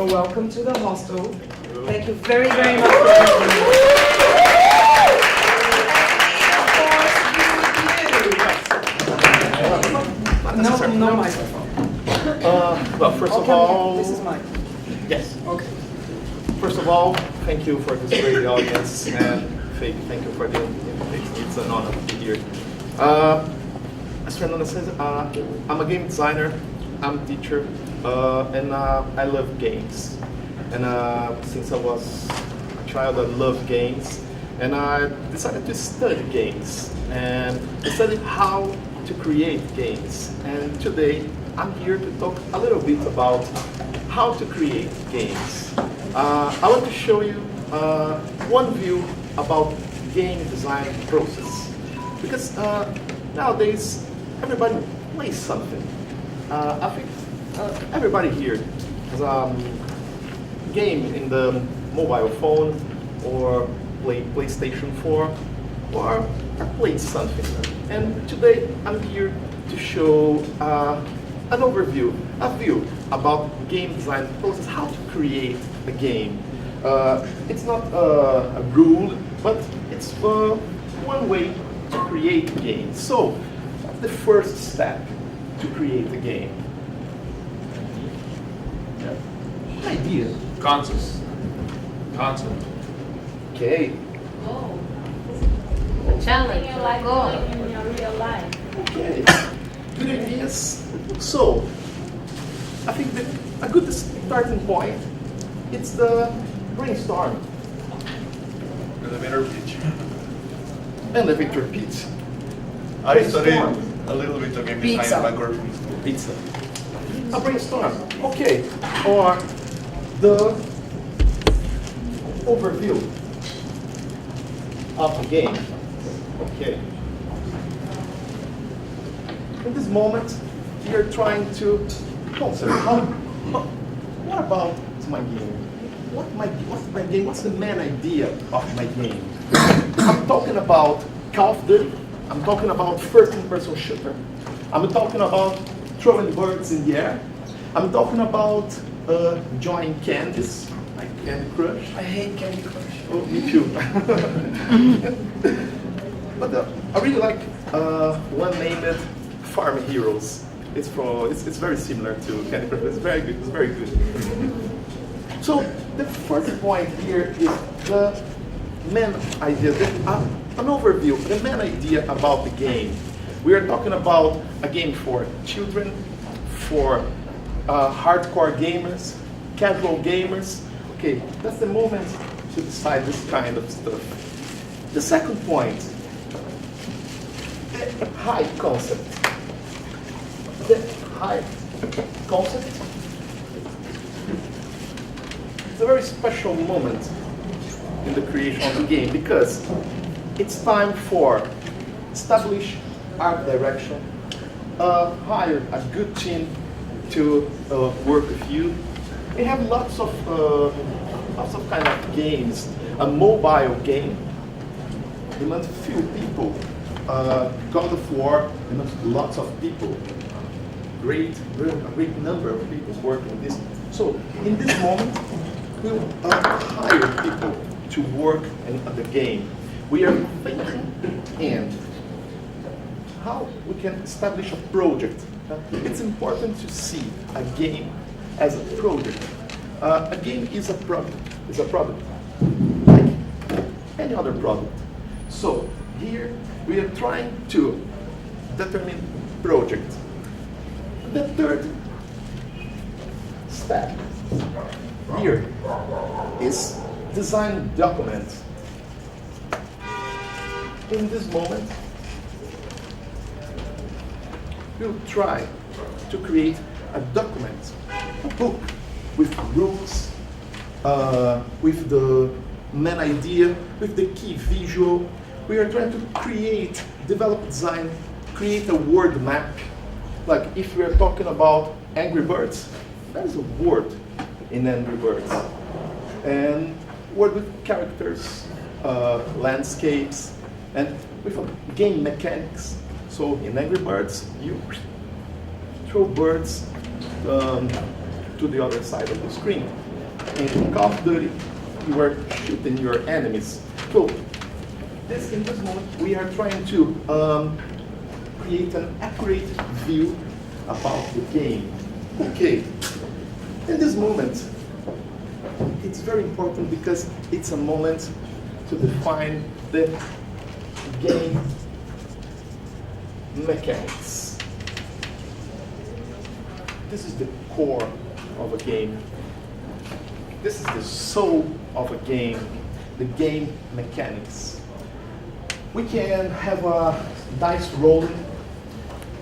So welcome to the hostel. Thank you very, very much for being here. No microphone. Well, first of Okay, all, this is mine. yes. Okay. First of all, thank you for this great audience, and thank you for the invitation. It's an honor to be here. As Fernanda says, I'm a game designer, I'm a teacher, and I love games. And since I was a child, I love games, and I decided to study games and study how to create games. And today, I'm here to talk a little bit about how to create games. I want to show you one view about game design process, because nowadays everybody plays something. I think everybody here has a game in the mobile phone or PlayStation 4 or played something. And today I'm here to show an overview, a view about game design process, how to create a game. It's not a rule, but it's one way to create a game. So, the first step to create a game. Idea. Concept. Okay. Challenge. Go. In your real life. Okay. Good ideas. So, I think that a good starting point, it's the brainstorm. Elevator pitch. Elevator pitch. I studied Brainstorm. a little bit of game Pizza. design back from school. Pizza. A brainstorm. Okay. Or the overview of the game. Okay. In this moment, we are trying to consider what about my game? What's my game? What's the main idea of my game? I'm talking about Call of Duty. I'm talking about first-person shooter. I'm talking about throwing birds in the air. I'm talking about enjoying candies, like Candy Crush. I hate Candy Crush. Oh, me too. But I really like one named Farm Heroes. It's very similar to Candy Crush. It's very good. It's very good. So the first point here is the main idea, an overview, the main idea about the game. We are talking about a game for children, for hardcore gamers, casual gamers. Okay, that's the moment to decide this kind of stuff. The second point, the high concept. The high concept is a very special moment in the creation of the game, because it's time for establish art direction, hire a good team to work with you. We have lots of kind of games. A mobile game demands few people. God of War demands lots of people. A great number of people working on this. So in this moment, we'll hire people to work on the game. We are thinking and how we can establish a project. It's important to see a game as a project. A game is a product. It's a product, like any other product. So here we are trying to determine project. The third step here is design document. In this moment, we'll try to create a document, a book with rules, with the main idea, with the key visual. We are trying to develop design, create a word map. Like if we are talking about Angry Birds, there's a word in Angry Birds. And word with characters, landscapes, and with game mechanics. So in Angry Birds, you throw birds to the other side of the screen. in Call of Duty, you are shooting your enemies. So, in this moment, we are trying to create an accurate view about the game. Okay, in this moment, it's very important because it's a moment to define the game mechanics. This is the core of a game. This is the soul of a game, the game mechanics. We can have a dice rolling.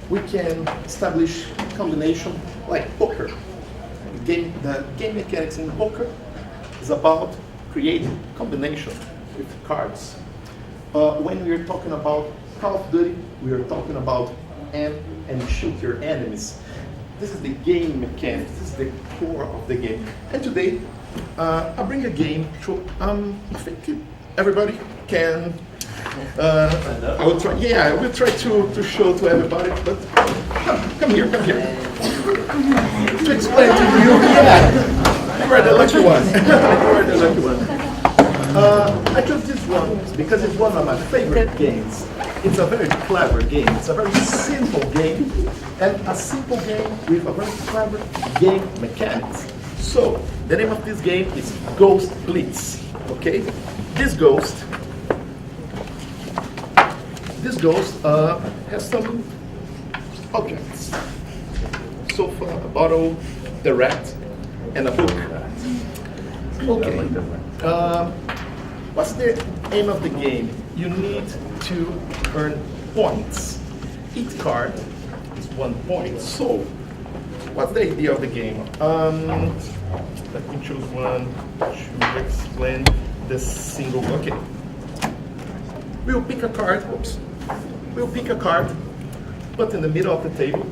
We can establish combination like poker. The game mechanics in poker is about creating combination with cards. When we are talking about Call of Duty, we are talking about aim and shoot your enemies. This is the game mechanics. This is the core of the game. And today, I bring a game to. I think everybody can. I will try. Yeah, I will try to show to everybody. But come here. To explain to you. Yeah, you are the lucky one. You are the lucky one. I chose this one because it's one of my favorite games. It's a very clever game. It's a very simple game, and a simple game with a very clever game mechanics. So the name of this game is Ghost Blitz. Okay, this ghost has some objects: sofa, a bottle, the rat, and a book. Okay. What's the aim of the game? You need to earn points. Each card is 1 point. So, what's the idea of the game? Let me choose one to explain the single. Okay. We'll pick a card. Oops. We'll pick a card, put in the middle of the table,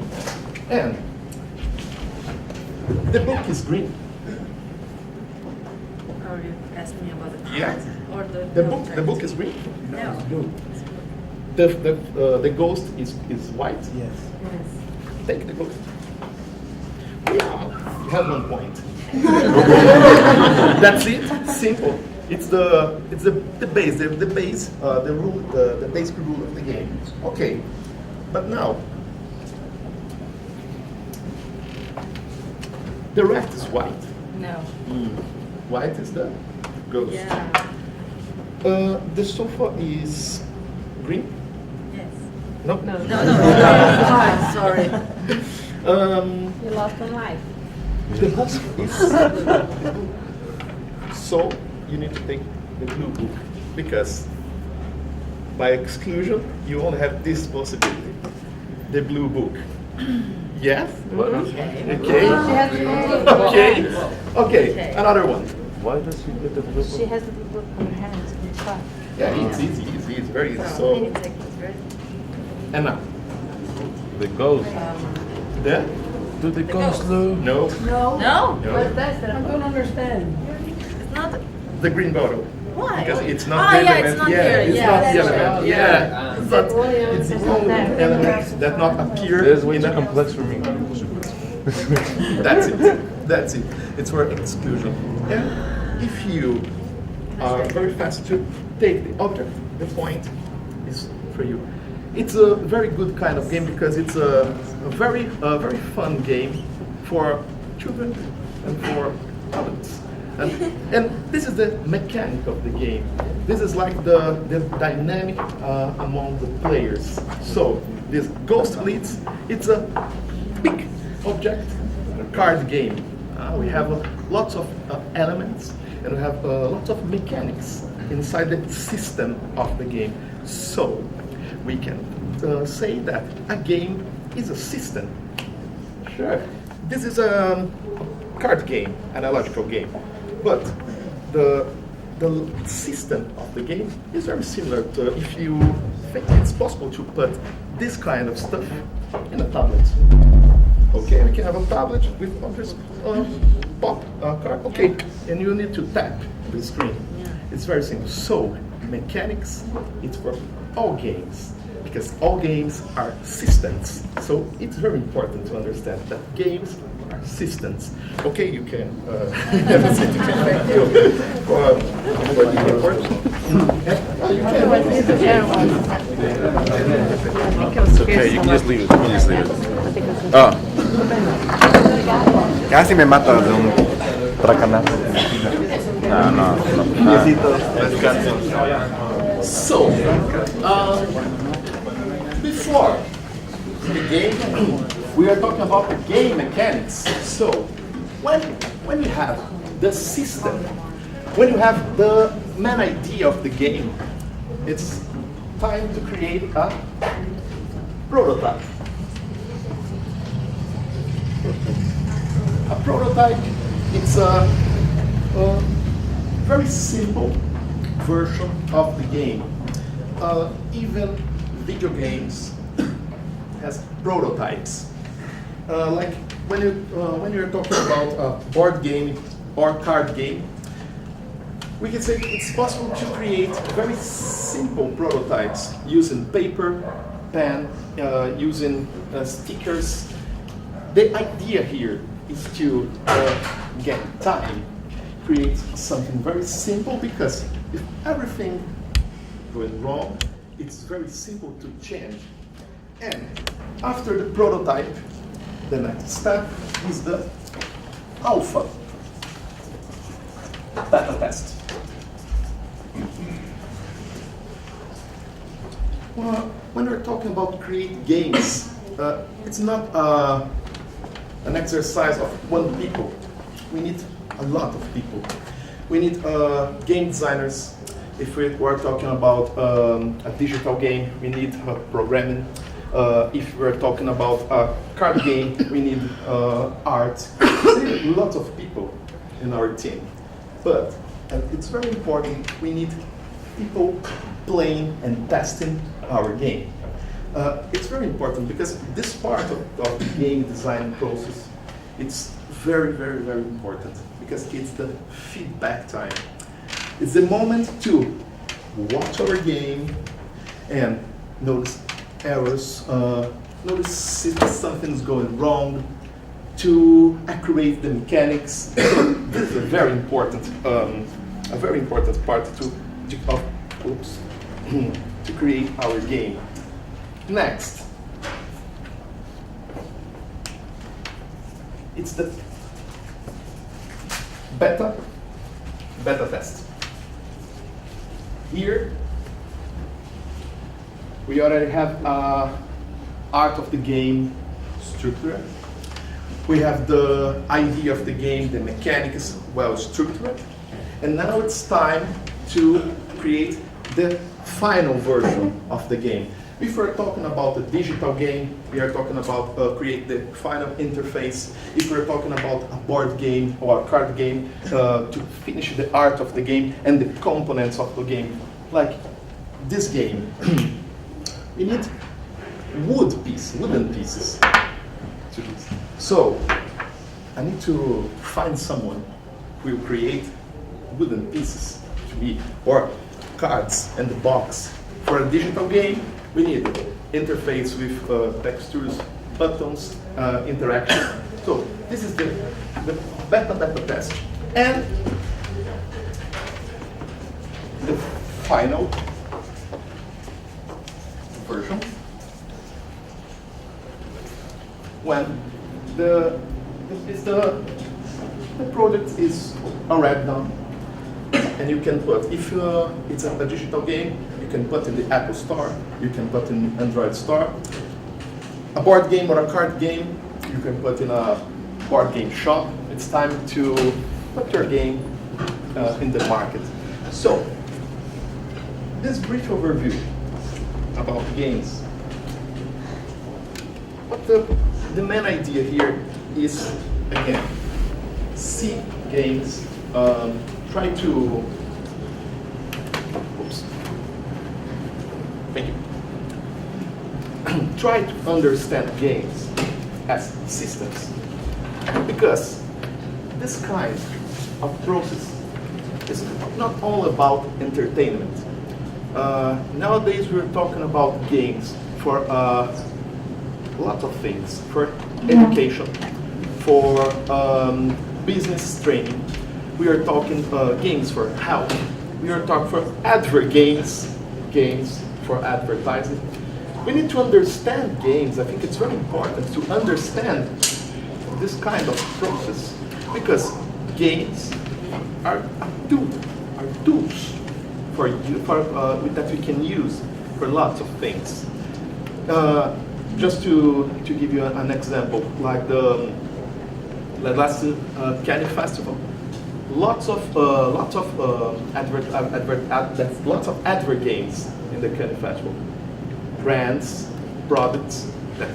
and the book is green. Are you asking me about the cards? Yeah. Or The book is green. No. The ghost is white. Yes. Yes. Take the ghost. Yeah, you have 1 point. That's it. Simple. It's the base, the rule, the basic rule of the game. Okay, but now the rat is white. No. White is the ghost. Yeah. The sofa is green. Yes. No. No. Sorry. You lost one life. The book is so you need to take the blue book because by exclusion you only have this possibility, the blue book. Yes. Okay. Okay. She has the Okay. Okay. Okay. Another one. Why does she get the blue She has the book on her hands. In the car. Yeah, it's easy. It's very easy. So, So many seconds, right? and now The ghost. the Do the ghost look? no No. No. What's that? I don't understand. It's not. the green bottle. Why? Because it's not Ah, the yeah, element. it's not yeah, here. it's Yeah, not the that's element. right. Yeah, It's but the only element it's the that's not only there. element that not appear This is way in too the complex for me. That's it. That's it. It's for exclusion. And if you are very fast to take the object, the point is for you. It's a very good kind of game because it's a very fun game for children and for adults. And this is the mechanic of the game. This is like the dynamic among the players. So this Ghost Blitz, it's a big object card game. We have lots of elements and we have lots of mechanics inside the system of the game. So we can say that a game is a system. Sure. This is a card game, analogical game, but the system of the game is very similar to if you think it's possible to put this kind of stuff in a tablet. Okay, we can have a tablet with this pop card. Okay, and you need to tap the screen. It's very simple. So mechanics, it's for all games. because all games are systems. So it's very important to understand that games are systems. Okay, you can have a seat. Thank you for the report. You It's okay, you can just leave it. You can just leave it. Ah, Casi me mata de un tracanazo. no. So, before the game, we are talking about the game mechanics. So, when you have the system, when you have the main idea of the game, it's time to create a prototype. A prototype, it's a very simple version of the game. Even video games has prototypes. Like when you're talking about a board game or card game, we can say it's possible to create very simple prototypes using paper, pen, using stickers. The idea here is to get time, create something very simple, because if everything goes wrong, it's very simple to change. And after the prototype, the next step is the alpha beta test. Well, when we're talking about create games, it's not an exercise of one people. We need a lot of people. We need game designers. If we were talking about a digital game, we need programming. If we're talking about a card game, we need art. We need lots of people in our team. But it's very important, we need people playing and testing our game. It's very important because this part of the game design process, it's very, very, very important because it's the feedback time. It's the moment to watch our game and notice errors, notice if something's going wrong, to accurate the mechanics. This is a very important part to create our game. Next, it's the beta test. Here, we already have art of the game structure. We have the idea of the game, the mechanics well structured. And now it's time to create the final version of the game. If we're talking about a digital game, we are talking about create the final interface. If we're talking about a board game or a card game, to finish the art of the game and the components of the game. Like this game, we need wooden pieces to this. So I need to find someone who will create wooden pieces to be, or cards and the box. For a digital game, we need interface with textures, buttons, interaction. So this is the beta test. And the final version, when the project is already done, and you can put, if it's a digital game, you can put in the Apple Store, you can put in Android Store. A board game or a card game, you can put in a board game shop. It's time to put your game in the market. So, this brief overview about games. But the main idea here is, again, see games, try to, thank you. Try to understand games as systems, because this kind of process is not all about entertainment. Nowadays we're talking about games for lots of things, for education, for business training. We are talking games for health. We are talking for games for advertising. We need to understand games. I think it's very important to understand this kind of process because games are tools that we can use for lots of things. Just to give you an example, like the last Cannes Festival, lots of advert games in the Cannes Festival. Brands, products that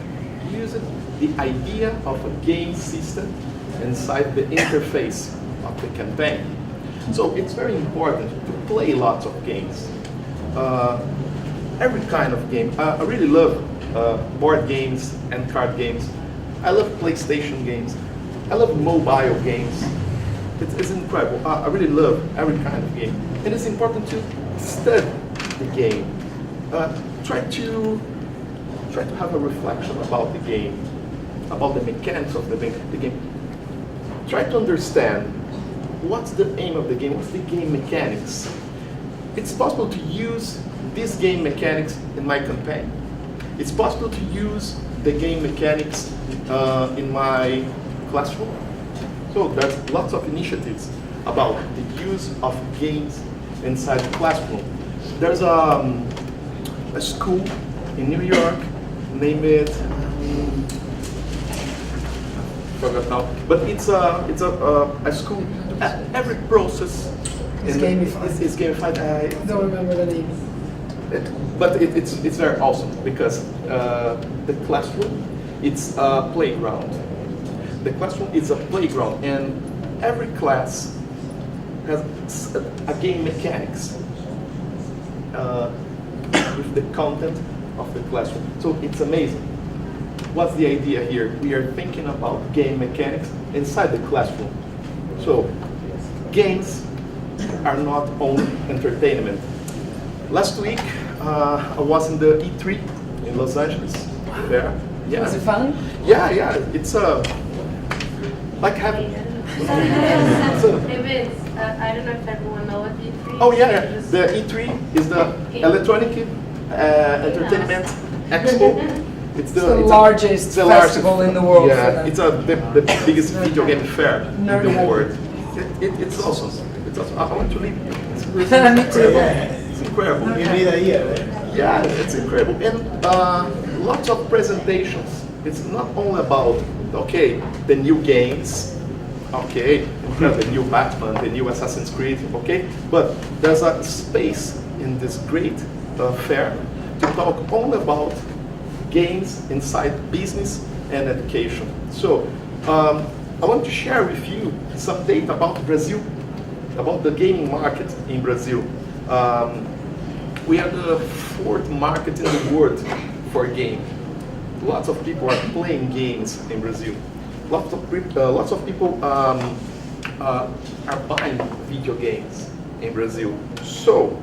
use the idea of a game system inside the interface of the campaign. So it's very important to play lots of games. Every kind of game. I really love board games and card games. I love PlayStation games. I love mobile games. It's incredible. I really love every kind of game. And it's important to study the game. Try to have a reflection about the game, about the mechanics of the game. Try to understand what's the aim of the game, what's the game mechanics. It's possible to use these game mechanics in my campaign. It's possible to use the game mechanics in my classroom. So there's lots of initiatives about the use of games inside the classroom. There's a school in New York named forgot now, but it's a school. Every process It's gamified. It's gamified. I don't remember the name. But it's very awesome because the classroom, it's a playground. The classroom is a playground, and every class has a game mechanics with the content of the classroom. So it's amazing. What's the idea here? We are thinking about game mechanics inside the classroom. So games are not only entertainment. Last week, I was in the E3 in Los Angeles. There, yeah. Was it fun? Yeah. It's like having. I don't know if everyone knows what E3 is. Oh yeah, the E3 is the Electronic Entertainment Expo. It's the largest festival in the world. Yeah, it's the biggest video game fair in the world. It's awesome. It's awesome. I want to leave. It's Me incredible. Yeah, it's incredible. And lots of presentations. It's not only about, okay, the new games, okay, the new Batman, the new Assassin's Creed, okay, but there's a space in this great fair to talk only about games inside business and education. So I want to share with you some data about Brazil, about the gaming market in Brazil. We are the fourth market in the world for game. Lots of people are playing games in Brazil. Lots of people are buying video games in Brazil. So,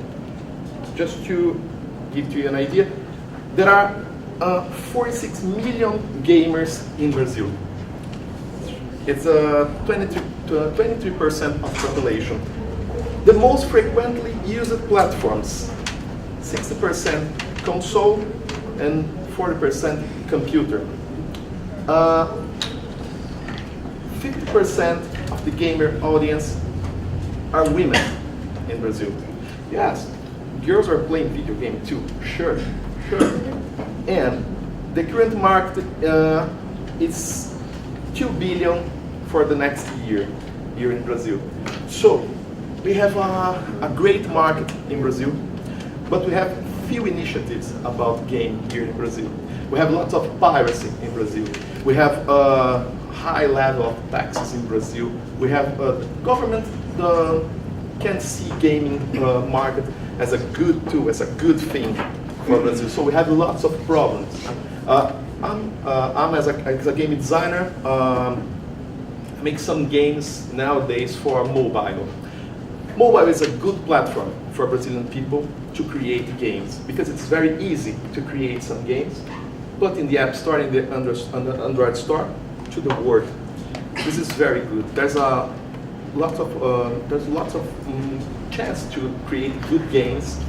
just to give you an idea, there are 46 million gamers in Brazil. It's 23% of population. The most frequently used platforms, 60% console and 40% computer. 50% of the gamer audience are women in Brazil. Yes, girls are playing video games too, sure. And the current market is 2 billion for the next year here in Brazil. So we have a great market in Brazil, but we have few initiatives about game here in Brazil. We have lots of piracy in Brazil. We have a high level of taxes in Brazil. We have the government can see gaming market as a good tool, as a good thing for Brazil. So we have lots of problems. I'm as a game designer, make some games nowadays for mobile. Mobile is a good platform for Brazilian people. to create games because it's very easy to create some games, but in the App Store, in the Android Store, to the world. This is very good. There's lots of chance to create good games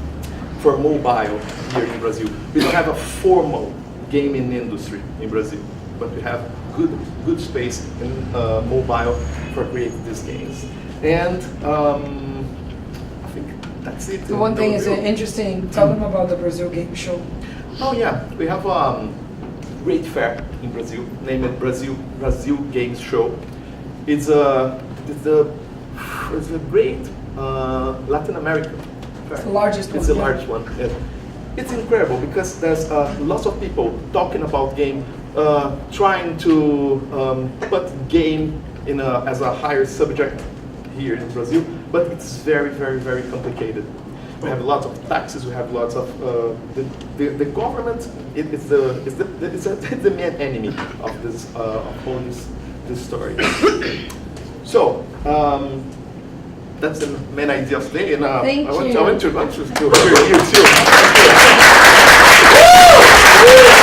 for mobile here in Brazil. We don't have a formal gaming industry in Brazil, but we have good space in mobile for creating these games. And I think that's it. The one thing is interesting, tell them about the Brazil Game Show. Oh yeah, we have a great fair in Brazil named Brazil Games Show. It's a great Latin American fair. It's the largest one. It's the yeah. largest one. Yeah. It's incredible because there's lots of people talking about game, trying to put game as a higher subject here in Brazil, but it's very, very, very complicated. We have lots of taxes. We have lots of the government. It's the main enemy of this of all this story. So that's the main idea of today, and Thank I want you. to hear you too.